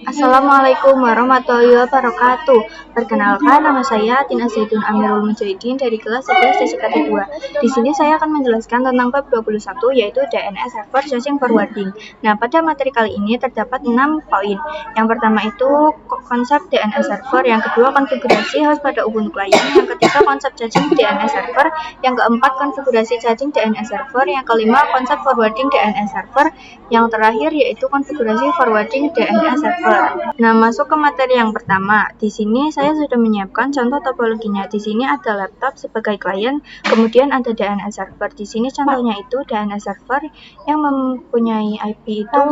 Assalamualaikum warahmatullahi wabarakatuh. Perkenalkan, nama saya Tina Zaitun Amirul Mujahidin dari kelas 11 TCKT 2. Di sini saya akan menjelaskan tentang bab 21 yaitu DNS Server Caching Forwarding. Nah, pada materi kali ini terdapat 6 poin. Yang pertama itu konsep DNS Server, yang kedua konfigurasi host pada Ubuntu Client, yang ketiga konsep caching DNS Server, yang keempat konfigurasi caching DNS Server, yang kelima konsep forwarding DNS Server, yang terakhir yaitu konfigurasi forwarding DNS Server. Nah, masuk ke materi yang pertama. Di sini saya sudah menyiapkan contoh topologinya. Di sini ada laptop sebagai klien, kemudian ada DNS server. Di sini contohnya itu DNS server yang mempunyai IP itu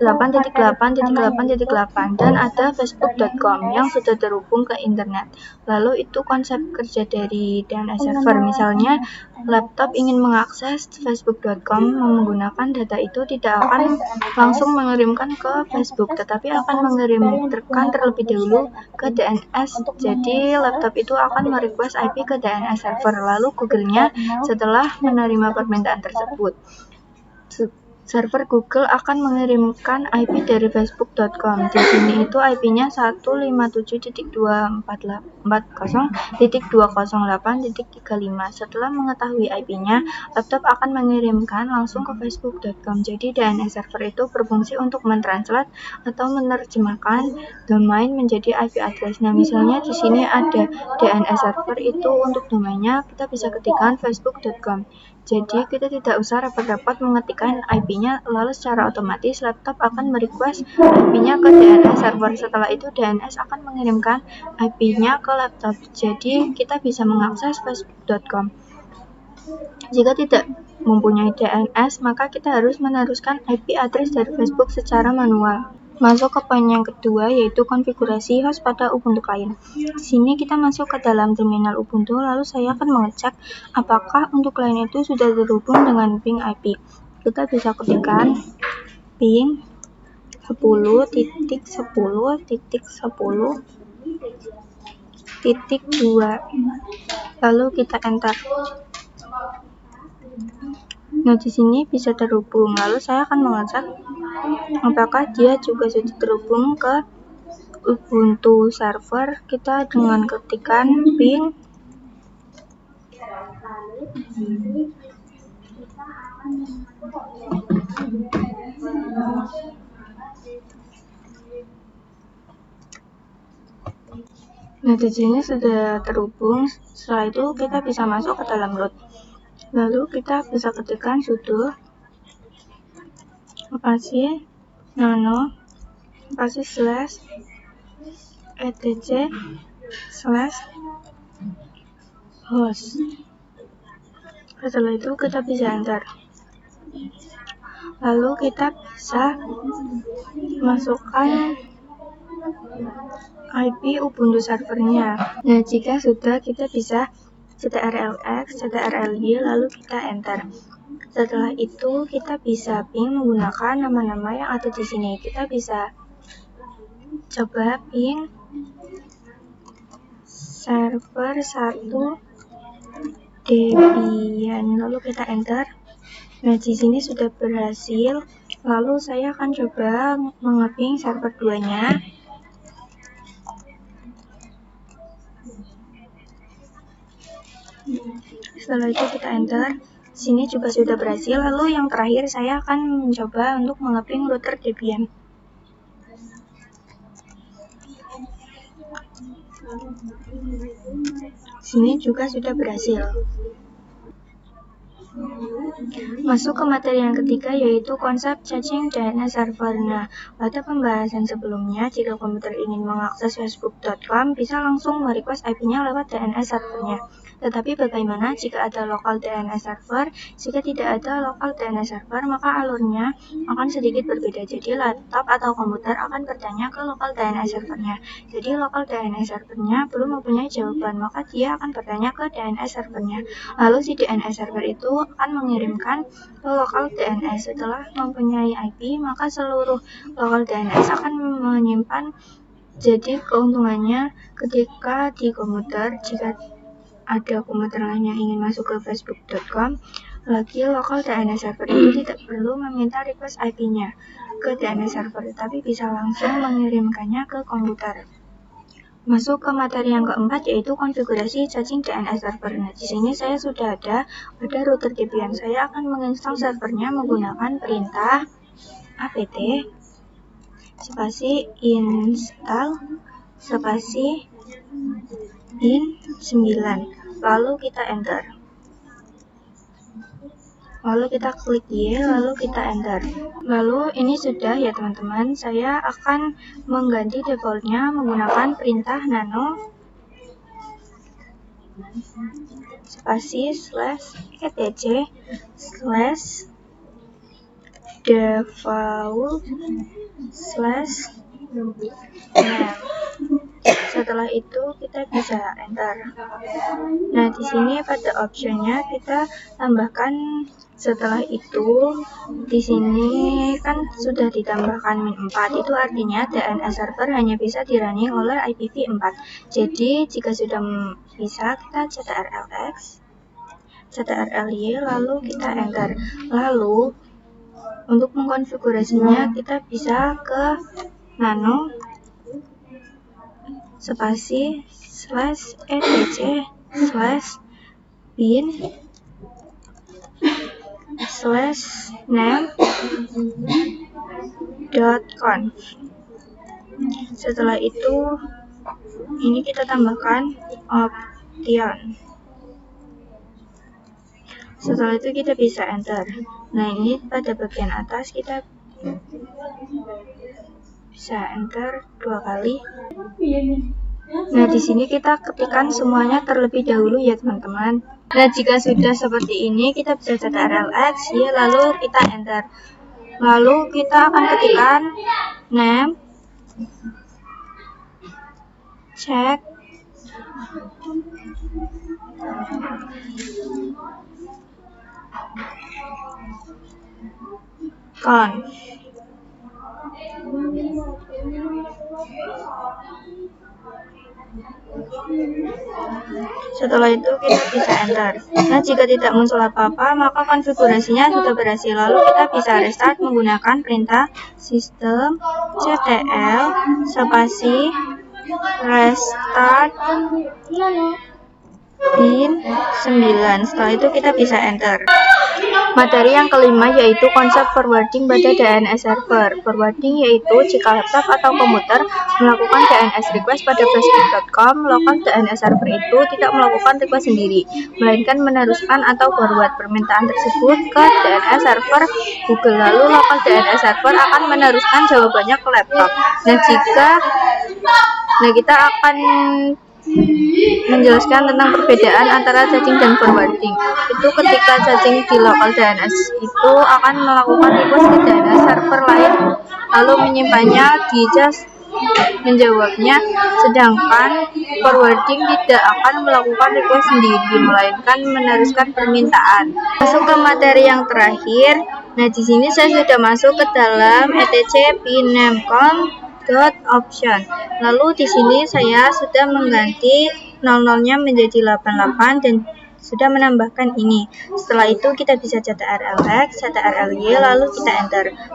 8.8.8.8 dan ada facebook.com yang sudah terhubung ke internet. Lalu itu konsep kerja dari DNS server. Misalnya laptop ingin mengakses facebook.com menggunakan data itu tidak akan langsung mengirimkan ke Facebook, tetapi akan mengirimkan terlebih dahulu ke DNS. Jadi laptop itu akan merequest IP ke DNS server, lalu Google-nya setelah menerima permintaan tersebut, server Google akan mengirimkan IP dari facebook.com. Di sini itu IP-nya 157.240.208.35. Setelah mengetahui IP-nya, laptop akan mengirimkan langsung ke facebook.com. Jadi DNS server itu berfungsi untuk mentranslate atau menerjemahkan domain menjadi IP address. Nah, misalnya di sini ada DNS server itu untuk domainnya kita bisa ketikkan facebook.com. Jadi kita tidak usah repot-repot mengetikkan IP-nya, lalu secara otomatis laptop akan merequest IP-nya ke DNS server. Setelah itu DNS akan mengirimkan IP-nya ke laptop. Jadi kita bisa mengakses facebook.com. Jika tidak mempunyai DNS, maka kita harus meneruskan IP address dari Facebook secara manual. Masuk ke poin yang kedua yaitu konfigurasi host pada Ubuntu Client. Di sini kita masuk ke dalam terminal Ubuntu, lalu saya akan mengecek apakah untuk client itu sudah terhubung dengan ping IP. Kita bisa ketikkan ping 10.10.10.2, lalu kita enter. Nah, di sini bisa terhubung. Lalu saya akan mengecek apakah dia juga sudah terhubung ke Ubuntu server kita dengan ketikan ping Nah, di sini sudah terhubung. Setelah itu kita bisa masuk ke dalam root. Lalu kita bisa ketikkan sudo spasi nano spasi slash etc slash host. Setelah itu kita bisa enter. Lalu kita bisa masukkan IP Ubuntu servernya. Nah, jika sudah, kita bisa ctrl-x, ctrl-y, lalu kita enter. Setelah itu kita bisa ping menggunakan nama-nama yang ada di sini. Kita bisa coba ping server 1 Debian, lalu kita enter. Nah, di sini sudah berhasil. Lalu saya akan coba mengeping server 2-nya. Setelah itu kita enter. Sini juga sudah berhasil. Lalu yang terakhir saya akan mencoba untuk mengeping router Debian. Sini juga sudah berhasil. Masuk ke materi yang ketiga yaitu konsep caching DNS server. Nah, pada pembahasan sebelumnya, jika komputer ingin mengakses facebook.com bisa langsung merequest IP-nya lewat DNS servernya. Tetapi bagaimana jika ada local DNS server? Jika tidak ada local DNS server, maka alurnya akan sedikit berbeda. Jadi laptop atau komputer akan bertanya ke local DNS servernya. Jadi local DNS servernya belum mempunyai jawaban, maka dia akan bertanya ke DNS servernya. Lalu si DNS server itu akan mengirimkan ke local DNS. Setelah mempunyai IP, maka seluruh local DNS akan menyimpan. Jadi keuntungannya ketika di komputer, jika ada komputer lain yang ingin masuk ke facebook.com, lagi local DNS server itu tidak perlu meminta request IP-nya. ke DNS server, tapi bisa langsung mengirimkannya ke komputer. Masuk ke materi yang keempat, yaitu konfigurasi cacing DNS server. Nah, di sini saya sudah ada router VPN. Saya akan menginstal servernya menggunakan perintah apt spasi install spasi in9, lalu kita enter. Lalu kita klik Y, lalu kita enter. Lalu ini sudah ya teman-teman, saya akan mengganti defaultnya menggunakan perintah nano spasi /etc /default /name. Setelah itu kita bisa enter. Nah, di sini pada optionnya kita tambahkan. Setelah itu di sini kan sudah ditambahkan min4, itu artinya DNS server hanya bisa dirunning oleh IPv4. Jadi jika sudah bisa, kita ctrl-x, ctrl-y, lalu kita enter. Lalu untuk mengkonfigurasinya kita bisa ke nano spasi /etc /bin /name.conf. Setelah itu ini kita tambahkan option. Setelah itu kita bisa enter. Nah, ini pada bagian atas kita bisa enter 2 kali. Nah, di sini kita ketikkan semuanya terlebih dahulu ya teman-teman. Nah, jika sudah seperti ini, kita bisa ctrl-x ya, lalu kita enter. Lalu kita akan ketikkan name check conf. Setelah itu kita bisa enter. Nah, jika tidak muncul apa-apa, maka konfigurasinya sudah berhasil. Lalu kita bisa restart menggunakan perintah systemctl spasi restart bin9. Setelah itu kita bisa enter. Materi yang kelima yaitu konsep forwarding pada DNS server. Forwarding yaitu jika laptop atau komputer melakukan DNS request pada facebook.com, lokal DNS server itu tidak melakukan request sendiri, melainkan meneruskan atau forward permintaan tersebut ke DNS server Google. Lalu lokal DNS server akan meneruskan jawabannya ke laptop. Nah, kita akan menjelaskan tentang perbedaan antara caching dan forwarding. Itu ketika caching di lokal DNS itu akan melakukan request ke DNS server lain, lalu menyimpannya di cache menjawabnya, sedangkan forwarding tidak akan melakukan request sendiri, melainkan meneruskan permintaan. Masuk ke materi yang terakhir. Nah, di sini saya sudah masuk ke dalam etc pname.com.option. Lalu di sini saya sudah mengganti 00-nya menjadi 88 dan sudah menambahkan ini. Setelah itu kita bisa ctrl-x, ctrl-y, lalu kita enter.